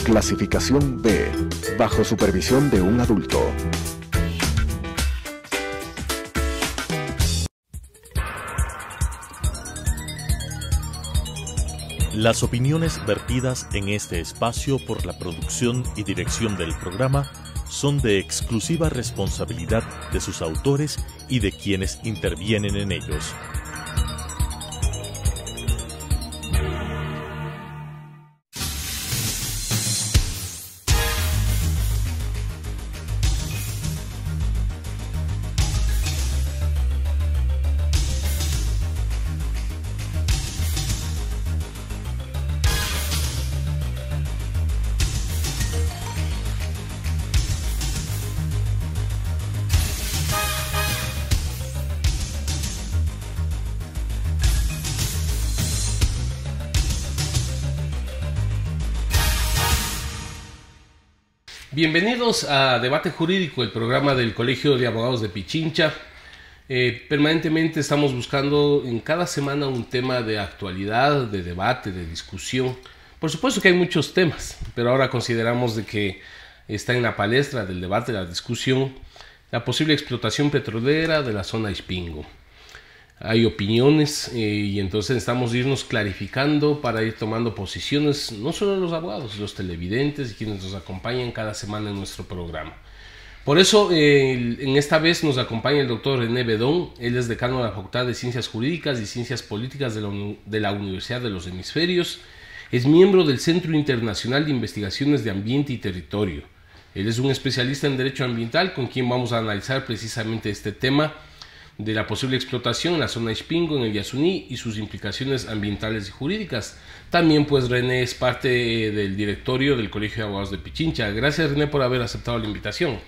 Clasificación B, bajo supervisión de un adulto. Las opiniones vertidas en este espacio por la producción y dirección del programa son de exclusiva responsabilidad de sus autores y de quienes intervienen en ellos. Bienvenidos a Debate Jurídico, el programa del Colegio de Abogados de Pichincha. Permanentemente estamos buscando en cada semana un tema de actualidad, de debate, de discusión. Por supuesto que hay muchos temas, pero ahora consideramos de que está en la palestra del debate, de la discusión, la posible explotación petrolera de la zona Ispingo. Hay opiniones y entonces necesitamos irnos clarificando para ir tomando posiciones, no solo los abogados, los televidentes y quienes nos acompañan cada semana en nuestro programa. Por eso, en esta vez nos acompaña el doctor René Bedón. Él es decano de la Facultad de Ciencias Jurídicas y Ciencias Políticas de la Universidad de los Hemisferios. Es miembro del Centro Internacional de Investigaciones de Ambiente y Territorio. Él es un especialista en Derecho Ambiental con quien vamos a analizar precisamente este tema de la posible explotación en la zona Ispingo, en el Yasuní, y sus implicaciones ambientales y jurídicas. También pues René es parte del directorio del Colegio de Abogados de Pichincha. Gracias, René, por haber aceptado la invitación.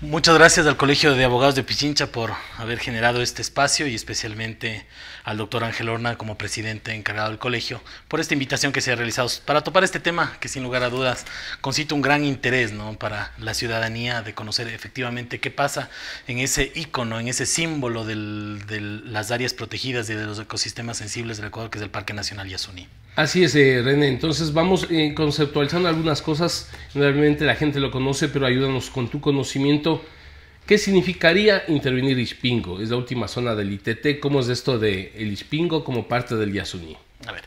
Muchas gracias al Colegio de Abogados de Pichincha por haber generado este espacio y especialmente al doctor Ángel Horna como presidente encargado del colegio por esta invitación que se ha realizado para topar este tema que sin lugar a dudas concita un gran interés, ¿no?, para la ciudadanía de conocer efectivamente qué pasa en ese ícono, en ese símbolo de las áreas protegidas y de los ecosistemas sensibles del Ecuador, que es el Parque Nacional Yasuní. Así es, René. Entonces vamos conceptualizando algunas cosas. Realmente la gente lo conoce, pero ayúdanos con tu conocimiento. ¿Qué significaría intervenir Ispingo? Es la última zona del ITT. ¿Cómo es esto de el Ispingo como parte del Yasuní? A ver,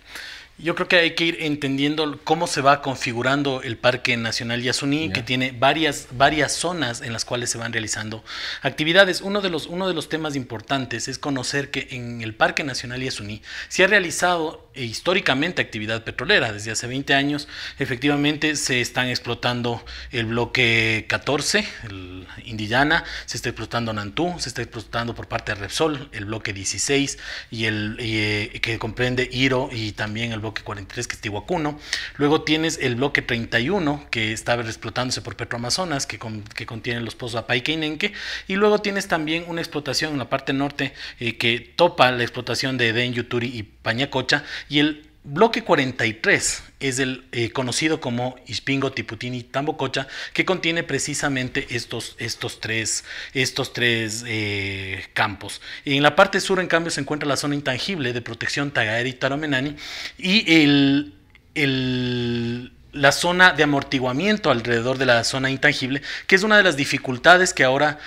yo creo que hay que ir entendiendo cómo se va configurando el Parque Nacional Yasuní, que tiene varias zonas en las cuales se van realizando actividades. Uno de los temas importantes es conocer que en el Parque Nacional Yasuní se ha realizado históricamente actividad petrolera. Desde hace 20 años, efectivamente, se están explotando el bloque 14, el Indillana, se está explotando Nantú, se está explotando por parte de Repsol el bloque 16 que comprende Iro, y también el bloque 43, que es Tihuacuno. Luego tienes el bloque 31, que está explotándose por Petroamazonas, que contiene los pozos Apaique y Nenque. Y luego tienes también una explotación en la parte norte que topa la explotación de Edén, Yuturi y Pañacocha. Y el bloque 43 es el conocido como Ispingo, Tiputini y Tambococha, que contiene precisamente estos tres campos. Y en la parte sur, en cambio, se encuentra la zona intangible de protección Tagaera y Taromenani, y la zona de amortiguamiento alrededor de la zona intangible, que es una de las dificultades que ahora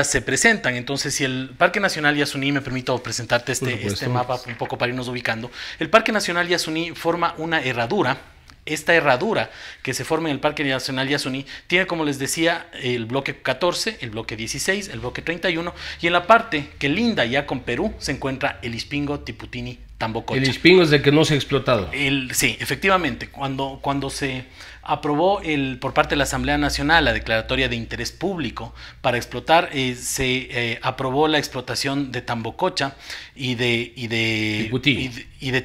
se presentan. Entonces, si el Parque Nacional Yasuní, me permito presentarte este mapa un poco para irnos ubicando, el Parque Nacional Yasuní forma una herradura. Esta herradura que se forma en el Parque Nacional Yasuní tiene, como les decía, el bloque 14, el bloque 16, el bloque 31, y en la parte que linda ya con Perú se encuentra el Ispingo, Tiputini, Tambococha. El Ispingo es el que no se ha explotado. Sí, efectivamente. Cuando se aprobó por parte de la Asamblea Nacional la declaratoria de interés público para explotar, se aprobó la explotación de Tambococha y de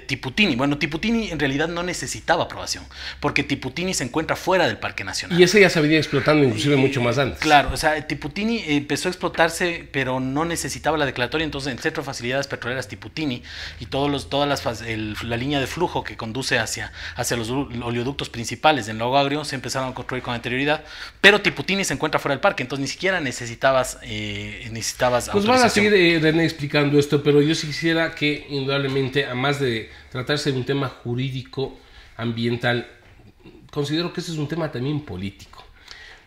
Tiputini. Bueno, Tiputini en realidad no necesitaba aprobación, porque Tiputini se encuentra fuera del Parque Nacional. Y ese ya se venía explotando inclusive mucho más antes. Claro, o sea, Tiputini empezó a explotarse, pero no necesitaba la declaratoria. Entonces, el Centro de Facilidades Petroleras Tiputini y la línea de flujo que conduce hacia los oleoductos principales en Lago Agrio se empezaron a construir con anterioridad, pero Tiputini se encuentra fuera del parque, entonces ni siquiera necesitabas Pues van a seguir, René, explicando esto, pero yo sí quisiera que, indudablemente, además de tratarse de un tema jurídico ambiental, considero que ese es un tema también político,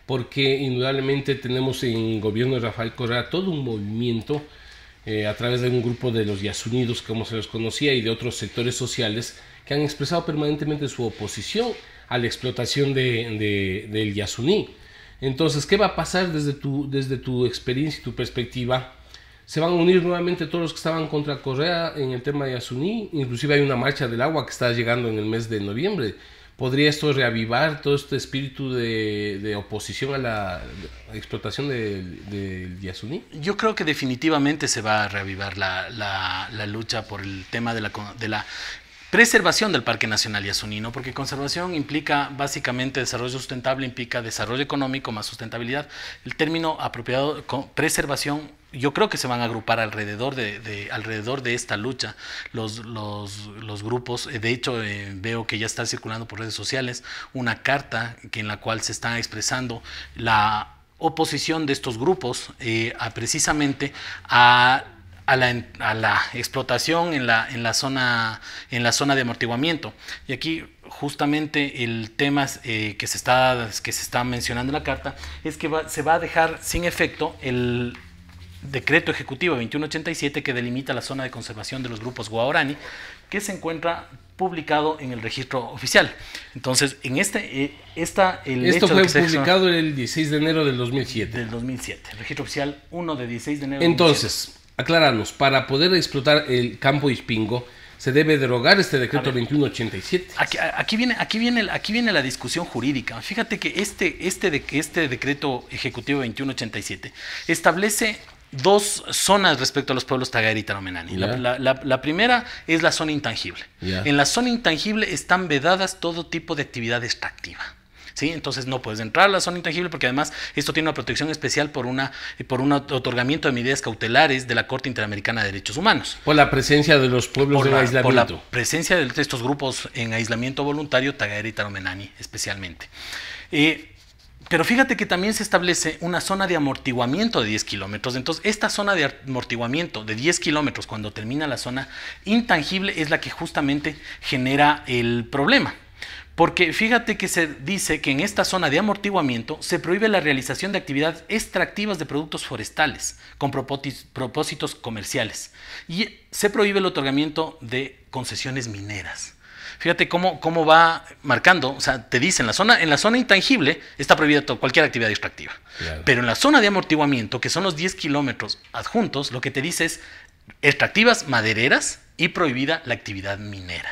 porque indudablemente tenemos en el gobierno de Rafael Correa todo un movimiento a través de un grupo de los Yasunidos, como se los conocía, y de otros sectores sociales que han expresado permanentemente su oposición a la explotación del Yasuní. Entonces, ¿qué va a pasar desde tu experiencia y tu perspectiva? ¿Se van a unir nuevamente todos los que estaban contra Correa en el tema de Yasuní? Inclusive hay una marcha del agua que está llegando en el mes de noviembre. ¿Podría esto reavivar todo este espíritu de oposición a la explotación del Yasuní? Yo creo que definitivamente se va a reavivar la lucha por el tema de la preservación del Parque Nacional Yasuní, ¿no? Porque conservación implica básicamente desarrollo sustentable, implica desarrollo económico más sustentabilidad. El término apropiado, preservación, yo creo que se van a agrupar alrededor de esta lucha los grupos. De hecho, veo que ya está circulando por redes sociales una carta en la cual se está expresando la oposición de estos grupos precisamente a la explotación en la zona de amortiguamiento. Y aquí justamente el tema que se está mencionando en la carta es que se va a dejar sin efecto el decreto ejecutivo 2187 que delimita la zona de conservación de los grupos guaraní, que se encuentra publicado en el registro oficial. Entonces, en esto fue publicado el 16 de enero del 2007. Del 2007, el registro oficial 1 de 16 de enero. Entonces, acláranos, para poder explotar el campo Ispingo, se debe derogar este decreto 2187. Aquí viene la discusión jurídica. Fíjate que este decreto ejecutivo 2187 establece dos zonas respecto a los pueblos Tagaire y Taromenani. La primera es la zona intangible. En la zona intangible están vedadas todo tipo de actividad extractiva. ¿Sí? Entonces no puedes entrar a la zona intangible porque además esto tiene una protección especial por un otorgamiento de medidas cautelares de la Corte Interamericana de Derechos Humanos. Por la presencia de los pueblos en aislamiento. Por la presencia de estos grupos en aislamiento voluntario, Tagaire y Taromenani especialmente. Pero fíjate que también se establece una zona de amortiguamiento de 10 kilómetros. Entonces, esta zona de amortiguamiento de 10 kilómetros, cuando termina la zona intangible, es la que justamente genera el problema. Porque fíjate que se dice que en esta zona de amortiguamiento se prohíbe la realización de actividades extractivas de productos forestales con propósitos comerciales. Y se prohíbe el otorgamiento de concesiones mineras. Fíjate cómo va marcando, o sea, te dice en la zona intangible está prohibida cualquier actividad extractiva. Claro. Pero en la zona de amortiguamiento, que son los 10 kilómetros adjuntos, lo que te dice es extractivas madereras y prohibida la actividad minera.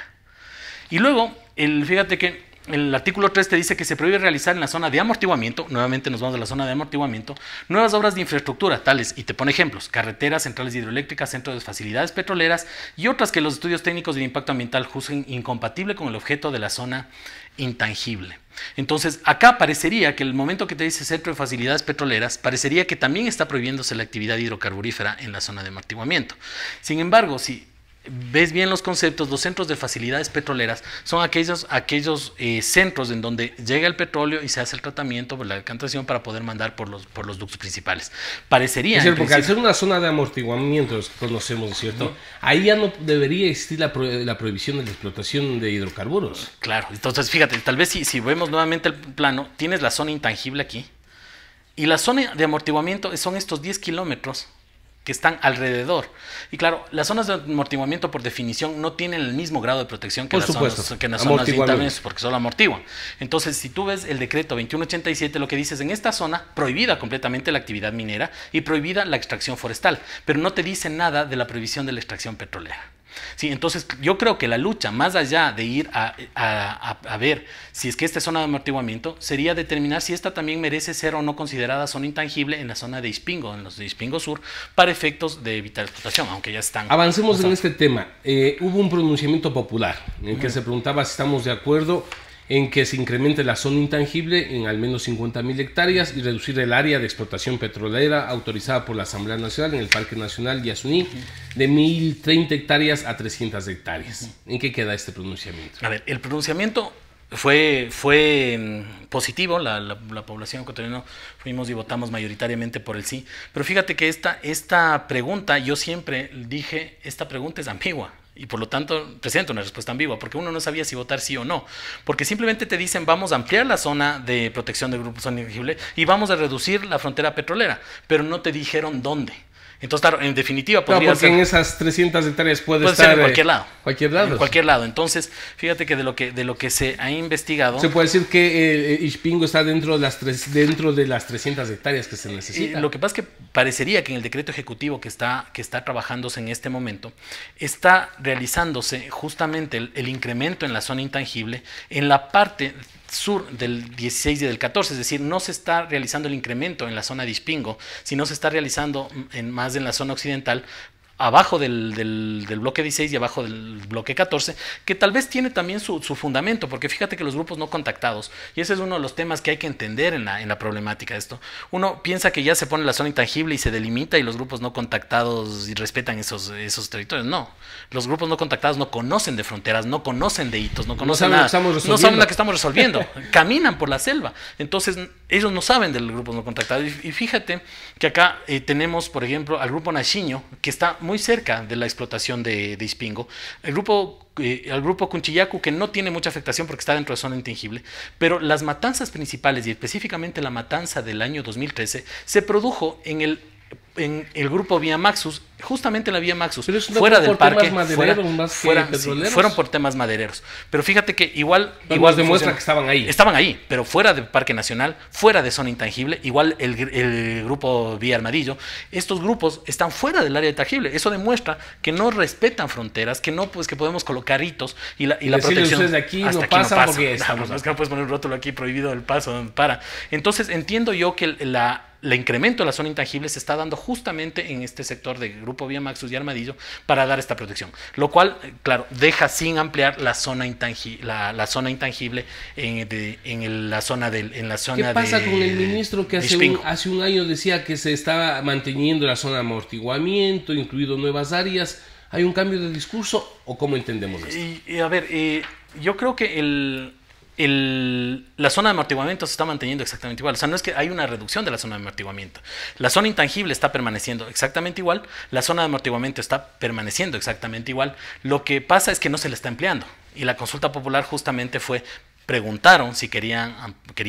Y luego, fíjate que el artículo 3 te dice que se prohíbe realizar en la zona de amortiguamiento, nuevamente nos vamos a la zona de amortiguamiento, nuevas obras de infraestructura, tales, y te pone ejemplos, carreteras, centrales hidroeléctricas, centros de facilidades petroleras y otras que los estudios técnicos de impacto ambiental juzguen incompatible con el objeto de la zona intangible. Entonces, acá parecería que el momento que te dice centro de facilidades petroleras, parecería que también está prohibiéndose la actividad hidrocarburífera en la zona de amortiguamiento. Sin embargo, si ves bien los conceptos, los centros de facilidades petroleras son aquellos centros en donde llega el petróleo y se hace el tratamiento por la decantación para poder mandar por los ductos principales. Parecería. Es decir, porque al ser una zona de amortiguamiento, conocemos, ¿cierto? Ahí ya no debería existir la prohibición de la explotación de hidrocarburos. Claro, entonces fíjate, tal vez si vemos nuevamente el plano, tienes la zona intangible aquí y la zona de amortiguamiento son estos 10 kilómetros que están alrededor. Y claro, las zonas de amortiguamiento por definición no tienen el mismo grado de protección que las zonas de intervención, porque solo amortiguan. Entonces, si tú ves el decreto 2187, lo que dice es en esta zona prohibida completamente la actividad minera y prohibida la extracción forestal, pero no te dice nada de la prohibición de la extracción petrolera. Sí, entonces yo creo que la lucha, más allá de ir a ver si es que esta es zona de amortiguamiento, sería determinar si esta también merece ser o no considerada zona intangible en la zona de Ispingo, en los de Ispingo Sur, para efectos de evitar explotación, aunque ya están. Avancemos en este tema. Hubo un pronunciamiento popular en el que se preguntaba si estamos de acuerdo en que se incremente la zona intangible en al menos 50.000 hectáreas y reducir el área de explotación petrolera autorizada por la Asamblea Nacional en el Parque Nacional Yasuní de 1.030 hectáreas a 300 hectáreas. ¿En qué queda este pronunciamiento? A ver, el pronunciamiento fue positivo, la población ecuatoriana fuimos y votamos mayoritariamente por el sí, pero fíjate que esta pregunta, yo siempre dije, esta pregunta es ambigua. Y por lo tanto presenta una respuesta ambigua, porque uno no sabía si votar sí o no. Porque simplemente te dicen vamos a ampliar la zona de protección del grupo zona intangible y vamos a reducir la frontera petrolera, pero no te dijeron dónde. Entonces, claro, en definitiva podría porque ser, en esas 300 hectáreas puede ser estar en cualquier lado. En cualquier lado. Entonces, fíjate que de lo que se ha investigado... Se puede decir que Ispingo está dentro de las 300 hectáreas que se necesitan. Lo que pasa es que parecería que en el decreto ejecutivo que está trabajándose en este momento, está realizándose justamente el incremento en la zona intangible en la parte sur del 16 y del 14, es decir, no se está realizando el incremento en la zona de Ispingo, sino se está realizando más en la zona occidental, abajo del bloque 16 y abajo del bloque 14, que tal vez tiene también su fundamento, porque fíjate que los grupos no contactados, y ese es uno de los temas que hay que entender en la problemática de esto, uno piensa que ya se pone la zona intangible y se delimita y los grupos no contactados y respetan esos territorios. No, los grupos no contactados no conocen de fronteras, no conocen de hitos, no conocen nada, no saben lo que estamos resolviendo, caminan por la selva, entonces ellos no saben de los grupos no contactados. Y fíjate que acá tenemos, por ejemplo, al grupo Naxiño, que está muy cerca de la explotación de Ispingo, el grupo Cunchillacu, que no tiene mucha afectación porque está dentro de zona intangible, pero las matanzas principales y específicamente la matanza del año 2013 se produjo en el grupo Vía Maxus, justamente en la Vía Maxus, fuera del parque, fueron por temas madereros. Pero fíjate que igual demuestra que estaban ahí. Estaban ahí, pero fuera del Parque Nacional, fuera de zona intangible, igual el grupo Vía Armadillo, estos grupos están fuera del área intangible. Eso demuestra que no respetan fronteras, que no, pues que podemos colocar hitos y la protección. De aquí no pasa porque estamos. No, es que no puedes poner un rótulo aquí prohibido el paso para. Entonces entiendo yo que el incremento de la zona intangible se está dando justamente en este sector de Grupo Vía Maxus y Armadillo para dar esta protección, lo cual, claro, deja sin ampliar la zona intangible, la zona intangible en la zona ¿Qué pasa con el ministro que hace un año decía que se estaba manteniendo la zona de amortiguamiento, incluido nuevas áreas? ¿Hay un cambio de discurso o cómo entendemos esto? A ver, yo creo que la zona de amortiguamiento se está manteniendo exactamente igual. O sea, no es que hay una reducción de la zona de amortiguamiento. La zona intangible está permaneciendo exactamente igual. La zona de amortiguamiento está permaneciendo exactamente igual. Lo que pasa es que no se le está empleando. Y la consulta popular justamente preguntaron si quería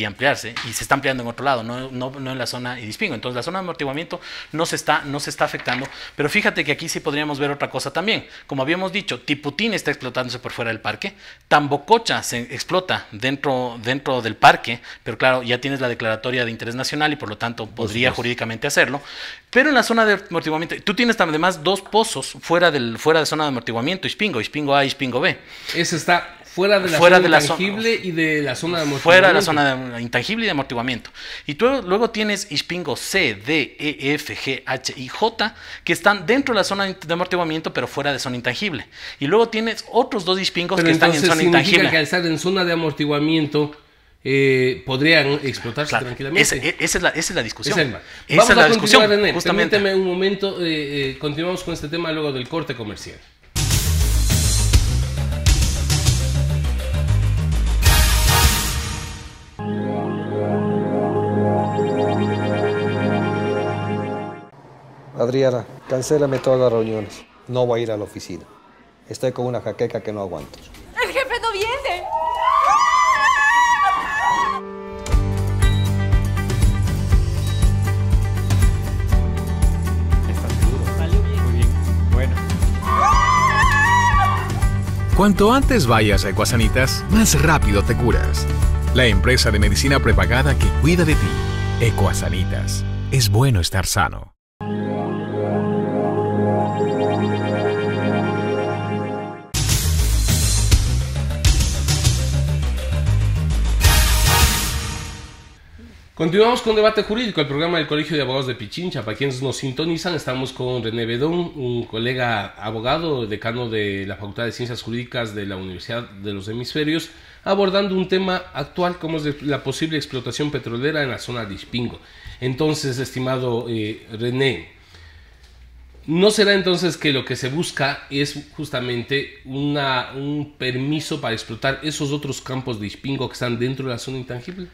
ampliarse y se está ampliando en otro lado, no en la zona de Ispingo. Entonces la zona de amortiguamiento no se está afectando, pero fíjate que aquí sí podríamos ver otra cosa también. Como habíamos dicho, Tiputín está explotándose por fuera del parque, Tambococha se explota dentro del parque, pero claro, ya tienes la declaratoria de interés nacional y por lo tanto podría jurídicamente hacerlo. Pero en la zona de amortiguamiento, tú tienes además dos pozos fuera de zona de amortiguamiento, Ispingo A y Ispingo B. Ese está fuera de la zona intangible y de la zona de amortiguamiento. Fuera de la zona de intangible y de amortiguamiento. Y tú luego tienes Ispingo C, D, E, F, G, H y J, que están dentro de la zona de amortiguamiento, pero fuera de zona intangible. Y luego tienes otros dos Ispingos que están en zona intangible. Que al estar en zona de amortiguamiento podrían explotarse tranquilamente. Esa es la discusión. Vamos a continuar, René. Permíteme un momento. Continuamos con este tema luego del corte comercial. Adriana, cancélame todas las reuniones. No voy a ir a la oficina. Estoy con una jaqueca que no aguanto. ¡El jefe no viene! ¿Estás seguro? Salió bien. Muy bien. Bueno. Cuanto antes vayas a Ecuasanitas, más rápido te curas. La empresa de medicina prepagada que cuida de ti. Ecuasanitas. Es bueno estar sano. Continuamos con Debate Jurídico, el programa del Colegio de Abogados de Pichincha. Para quienes nos sintonizan, estamos con René Bedón, un colega abogado, decano de la Facultad de Ciencias Jurídicas de la Universidad de los Hemisferios, abordando un tema actual como es la posible explotación petrolera en la zona de Ispingo. Entonces, estimado René, ¿no será entonces que lo que se busca es justamente un permiso para explotar esos otros campos de Ispingo que están dentro de la zona intangible?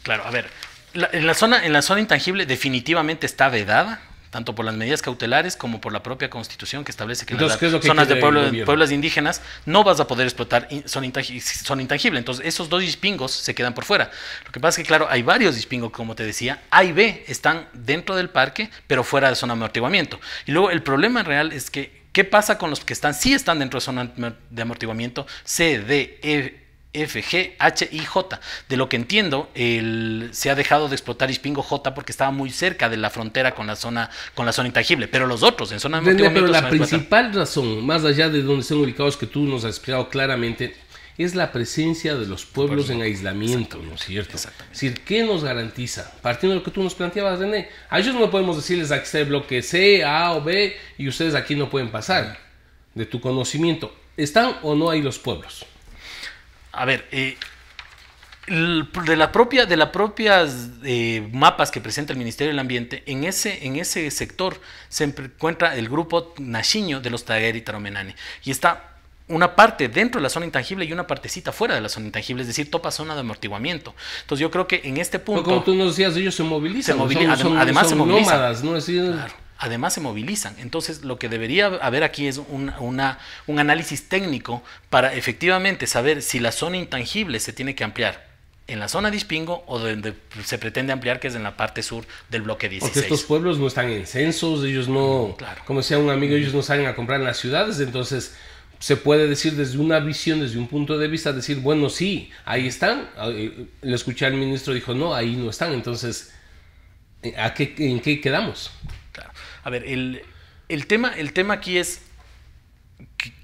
Claro, a ver, en la zona intangible definitivamente está vedada tanto por las medidas cautelares como por la propia Constitución que establece que en Entonces, las zonas de pueblos indígenas no vas a poder explotar zona intangible. Entonces, esos dos ispingos se quedan por fuera. Lo que pasa es que, claro, hay varios ispingos, como te decía. A y B están dentro del parque, pero fuera de zona de amortiguamiento. Y luego, el problema real es que, ¿qué pasa con los que sí están dentro de zona de amortiguamiento? C, D, F, G, H y J. De lo que entiendo, se ha dejado de explotar Ispingo J porque estaba muy cerca de la frontera con la zona intangible, pero los otros en zona de amortiguamiento... Pero la principal razón, más allá de donde estén ubicados, que tú nos has explicado claramente, es la presencia de los pueblos en aislamiento, ¿no es cierto? Exactamente. Es decir, ¿qué nos garantiza? Partiendo de lo que tú nos planteabas, René, a ellos no podemos decirles aquí está el bloque C, A o B y ustedes aquí no pueden pasar. De tu conocimiento, ¿están o no ahí los pueblos? A ver, de las propias mapas que presenta el Ministerio del Ambiente, en ese sector se encuentra el grupo Naxiño de los Tagueri y Taromenane. Y está una parte dentro de la zona intangible y una partecita fuera de la zona intangible, es decir, topa zona de amortiguamiento. Entonces yo creo que en este punto... Pero como tú nos decías, ellos se movilizan. Además se movilizan. Nómadas, ¿no? Es decir, claro. Además se movilizan. Entonces lo que debería haber aquí es un análisis técnico para efectivamente saber si la zona intangible se tiene que ampliar en la zona de Ispingo o donde se pretende ampliar, que es en la parte sur del bloque 16. Porque estos pueblos no están en censos, ellos no, claro. Como decía un amigo, ellos no salen a comprar en las ciudades, entonces se puede decir desde una visión, desde un punto de vista, decir, bueno, sí, ahí están. Le escuché al ministro, dijo, no, ahí no están, entonces, ¿en qué quedamos? Claro. A ver, el tema aquí es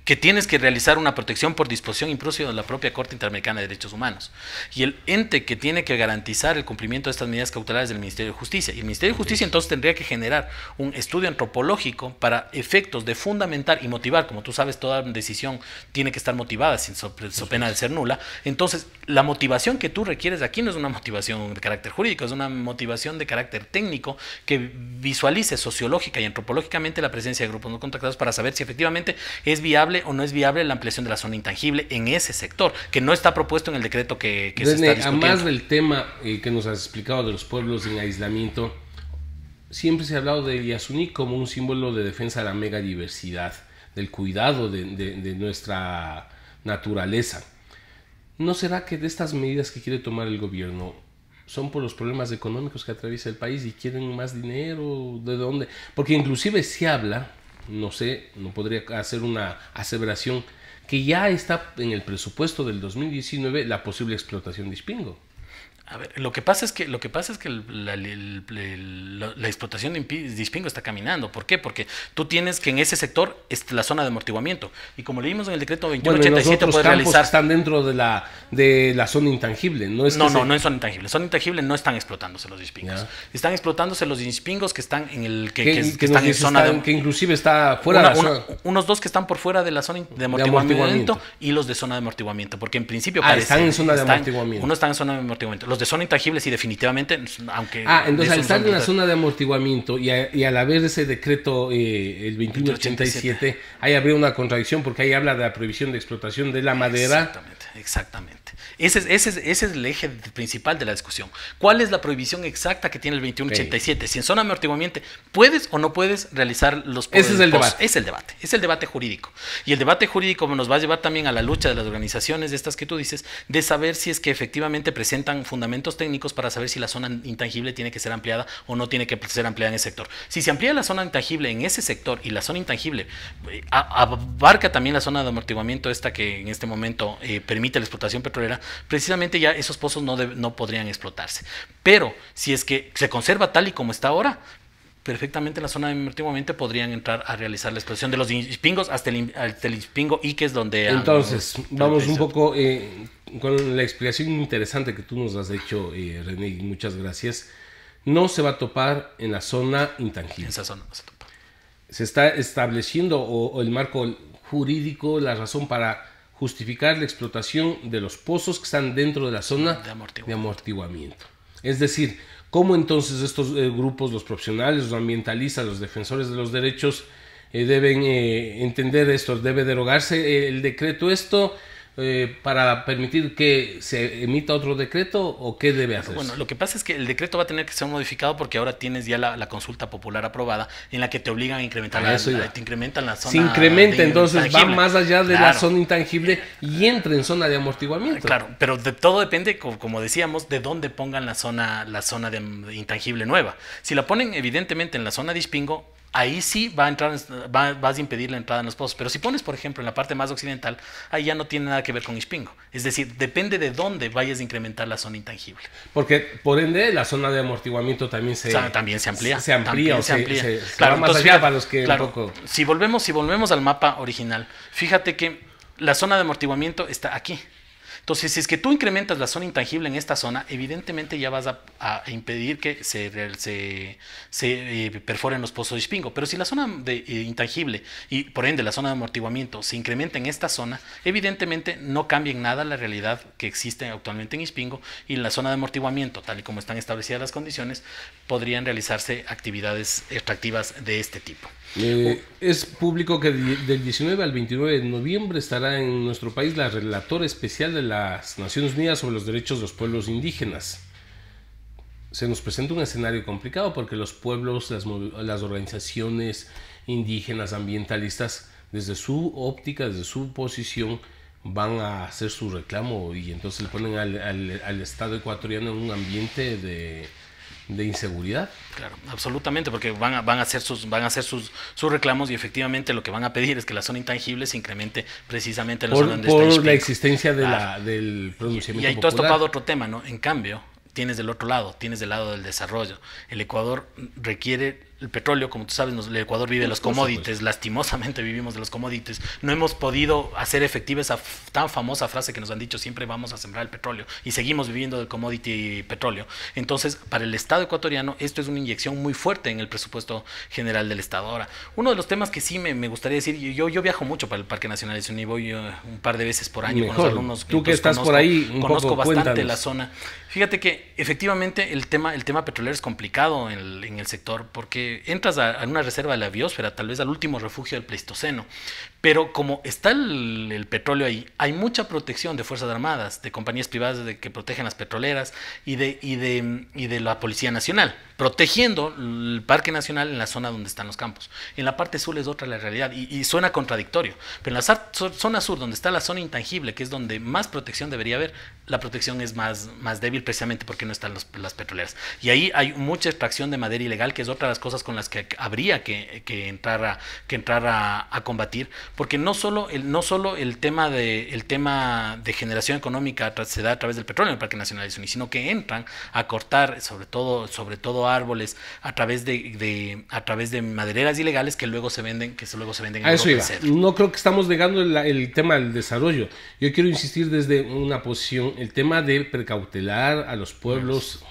que tienes que realizar una protección por disposición improducida de la propia Corte Interamericana de Derechos Humanos. Y el ente que tiene que garantizar el cumplimiento de estas medidas cautelares del Ministerio de Justicia. Y el Ministerio de Justicia entonces tendría que generar un estudio antropológico para efectos de fundamentar y motivar. Como tú sabes, toda decisión tiene que estar motivada sin so pena de ser nula. Entonces, la motivación que tú requieres aquí no es una motivación de carácter jurídico, es una motivación de carácter técnico que visualice sociológica y antropológicamente la presencia de grupos no contactados para saber si efectivamente es viable o no es viable la ampliación de la zona intangible en ese sector, que no está propuesto en el decreto que se está discutiendo. Además del tema que nos has explicado de los pueblos en aislamiento, siempre se ha hablado de Yasuní como un símbolo de defensa de la megadiversidad, del cuidado de nuestra naturaleza. ¿No será que de estas medidas que quiere tomar el gobierno son por los problemas económicos que atraviesa el país y quieren más dinero? ¿De dónde? Porque inclusive se habla, no sé, no podría hacer una aseveración, que ya está en el presupuesto del 2019 la posible explotación de Ispingo. A ver, lo que pasa es que la explotación de Ispingo está caminando. ¿Por qué? Porque tú tienes que en ese sector es la zona de amortiguamiento. Y como leímos en el decreto 2187, puede realizar... están dentro de la zona intangible. No es no en zona intangible. En zona intangible no están explotándose los Ispingos. Están explotándose los Ispingos que están en el que están en zona de... Que inclusive está fuera de la zona. Unos dos que están por fuera de la zona de amortiguamiento y los de zona de amortiguamiento. Porque en principio están en zona de amortiguamiento. Unos están en zona de amortiguamiento. Los de zona intangible sí, definitivamente, aunque... entonces al estar en la zona de amortiguamiento y al haber ese decreto, el 2187, ahí habría una contradicción porque ahí habla de la prohibición de explotación de la madera. Exactamente. Ese es el eje principal de la discusión. ¿Cuál es la prohibición exacta que tiene el 2187? Si en zona de amortiguamiento puedes o no puedes realizar los... Ese es el debate. Es el debate jurídico. Y el debate jurídico nos va a llevar también a la lucha de las organizaciones de estas que tú dices, de saber si es que efectivamente presentan fundamentos técnicos para saber si la zona intangible tiene que ser ampliada o no tiene que ser ampliada en ese sector. Si se amplía la zona intangible en ese sector y la zona intangible abarca también la zona de amortiguamiento esta que en este momento permite la explotación petrolera, precisamente ya esos pozos no podrían explotarse. Pero si es que se conserva tal y como está ahora, perfectamente en la zona de amortiguamiento podrían entrar a realizar la explotación de los Ispingos hasta el Ispingo y que es donde... Entonces, vamos un poco con la explicación interesante que tú nos has hecho, René, muchas gracias. No se va a topar en la zona intangible. En esa zona no se topa. Se está estableciendo o el marco jurídico, la razón para justificar la explotación de los pozos que están dentro de la zona de amortiguamiento. Es decir, ¿cómo entonces estos grupos, los profesionales, los ambientalistas, los defensores de los derechos, deben entender esto? ¿Debe derogarse el decreto esto? para permitir que se emita otro decreto o qué debe hacerse? Bueno, lo que pasa es que el decreto va a tener que ser modificado porque ahora tienes ya la consulta popular aprobada en la que te obligan a incrementar te incrementan la zona. Se incrementa, entonces va intangible. más allá de la zona intangible y entra en zona de amortiguamiento. Claro, pero todo depende, como decíamos, de dónde pongan la zona de intangible nueva. Si la ponen evidentemente en la zona de Ispingo, ahí sí vas a impedir la entrada en los pozos. Pero si pones, por ejemplo, en la parte más occidental, ahí ya no tiene nada que ver con Ispingo. Es decir, depende de dónde vayas a incrementar la zona intangible. Porque, por ende, la zona de amortiguamiento también se amplía. Se amplía. Claro, va más allá para los que claro, un poco... si volvemos al mapa original, fíjate que la zona de amortiguamiento está aquí. Entonces, si es que tú incrementas la zona intangible en esta zona, evidentemente ya vas a impedir que se perforen los pozos de Ispingo. Pero si la zona intangible y por ende la zona de amortiguamiento se incrementa en esta zona, evidentemente no cambia en nada la realidad que existe actualmente en Ispingo, y en la zona de amortiguamiento, tal y como están establecidas las condiciones, podrían realizarse actividades extractivas de este tipo. Es público que del 19 al 29 de noviembre estará en nuestro país la relatora especial de las Naciones Unidas sobre los derechos de los pueblos indígenas. Se nos presenta un escenario complicado porque los pueblos, las organizaciones indígenas, ambientalistas, desde su óptica, desde su posición, van a hacer su reclamo y entonces le ponen al Estado ecuatoriano en un ambiente de inseguridad. Claro, absolutamente, porque van a hacer sus reclamos y efectivamente lo que van a pedir es que la zona intangible se incremente precisamente en la zona donde está Ispingo. Por la existencia del pronunciamiento y ahí popular. tú has topado otro tema, ¿no? En cambio, tienes del otro lado, tienes del lado del desarrollo. El Ecuador requiere el petróleo, como tú sabes, el Ecuador vive de los commodities, lastimosamente vivimos de los commodities. No hemos podido hacer efectiva esa tan famosa frase que nos han dicho, siempre vamos a sembrar el petróleo, y seguimos viviendo del commodity petróleo. Entonces, para el Estado ecuatoriano, esto es una inyección muy fuerte en el presupuesto general del Estado. Ahora, uno de los temas que sí me gustaría decir, yo viajo mucho para el Parque Nacional de Yasuní, voy un par de veces por año con los alumnos. Tú que estás por ahí, conozco bastante cuéntanos. la zona. Fíjate que efectivamente el tema petrolero es complicado en el sector, porque entras a una reserva de la biosfera, tal vez al último refugio del Pleistoceno, pero como está el petróleo ahí, hay mucha protección de Fuerzas Armadas, de compañías privadas que protegen las petroleras y de la Policía Nacional, protegiendo el Parque Nacional en la zona donde están los campos. En la parte sur es otra la realidad y suena contradictorio, pero en la zona sur, donde está la zona intangible, que es donde más protección debería haber, la protección es más débil precisamente porque no están las petroleras. Y ahí hay mucha extracción de madera ilegal, que es otra de las cosas con las que habría que entrar a combatir, porque no solo el tema de generación económica se da a través del petróleo en el Parque Nacional de Yasuní, sino que entran a cortar sobre todo árboles a través de madereras ilegales que luego se venden en a eso iba. No creo que estamos negando el tema del desarrollo. Yo quiero insistir desde una posición, el tema de precautelar a los pueblos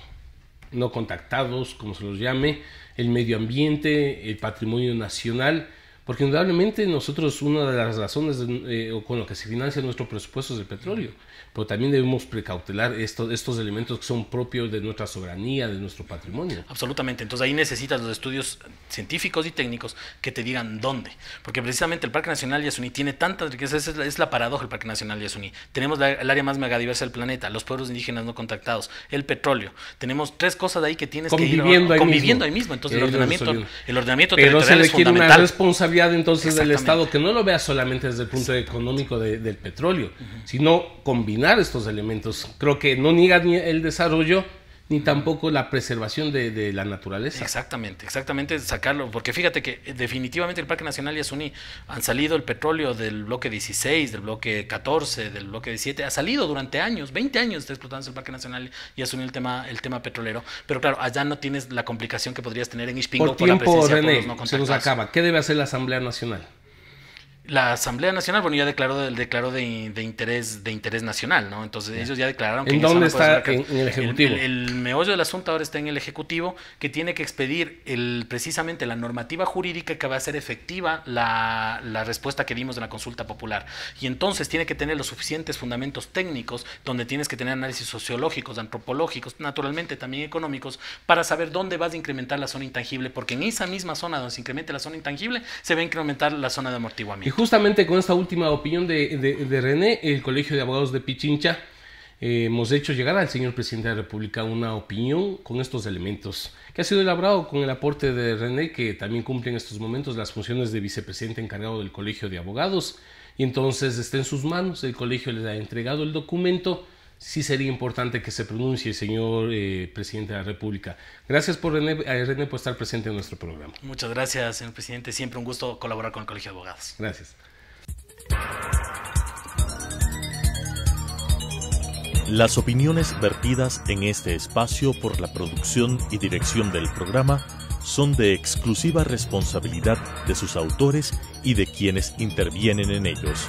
no contactados, como se los llame, el medio ambiente, el patrimonio nacional, porque indudablemente nosotros una de las razones con lo que se financia nuestro presupuesto es el petróleo, pero también debemos precautelar estos elementos que son propios de nuestra soberanía, de nuestro patrimonio. Absolutamente, entonces ahí necesitas los estudios científicos y técnicos que te digan dónde, porque precisamente el Parque Nacional Yasuní tiene tantas riquezas, es la paradoja del Parque Nacional Yasuní. Tenemos el área más megadiversa del planeta, los pueblos indígenas no contactados, el petróleo, tenemos tres cosas de ahí que tienes que ir conviviendo ahí mismo. Entonces el ordenamiento territorial es fundamental. Pero se requiere una responsabilidad entonces del Estado que no lo vea solamente desde el punto económico del petróleo, sino combinar estos elementos. Creo que no niega ni el desarrollo ni tampoco la preservación de la naturaleza. Exactamente, sacarlo, porque fíjate que definitivamente el Parque Nacional Yasuní han salido el petróleo del bloque 16, del bloque 14, del bloque 17, ha salido durante años, 20 años está explotándose el Parque Nacional Yasuní el tema petrolero, pero claro, allá no tienes la complicación que podrías tener en Ispingo por la presencia de pueblos no contactados. Se nos acaba. ¿Qué debe hacer la Asamblea Nacional? La Asamblea Nacional, bueno, ya declaró de interés nacional, ¿no? Entonces ellos ya declararon que... ¿En dónde está? En el Ejecutivo. El meollo del asunto ahora está en el Ejecutivo, que tiene que expedir precisamente la normativa jurídica que va a hacer efectiva la respuesta que dimos de la consulta popular. Y entonces tiene que tener los suficientes fundamentos técnicos, donde tienes que tener análisis sociológicos, antropológicos, naturalmente también económicos, para saber dónde vas a incrementar la zona intangible, porque en esa misma zona donde se incremente la zona intangible, se va a incrementar la zona de amortiguamiento. justamente con esta última opinión de René, el Colegio de Abogados de Pichincha, hemos hecho llegar al señor presidente de la República una opinión con estos elementos, que ha sido elaborado con el aporte de René, que también cumple en estos momentos las funciones de vicepresidente encargado del Colegio de Abogados, y entonces está en sus manos, el colegio les ha entregado el documento. Sí sería importante que se pronuncie el señor presidente de la República. Gracias por René por estar presente en nuestro programa. Muchas gracias, señor presidente. Siempre un gusto colaborar con el Colegio de Abogados. Gracias. Las opiniones vertidas en este espacio por la producción y dirección del programa son de exclusiva responsabilidad de sus autores y de quienes intervienen en ellos.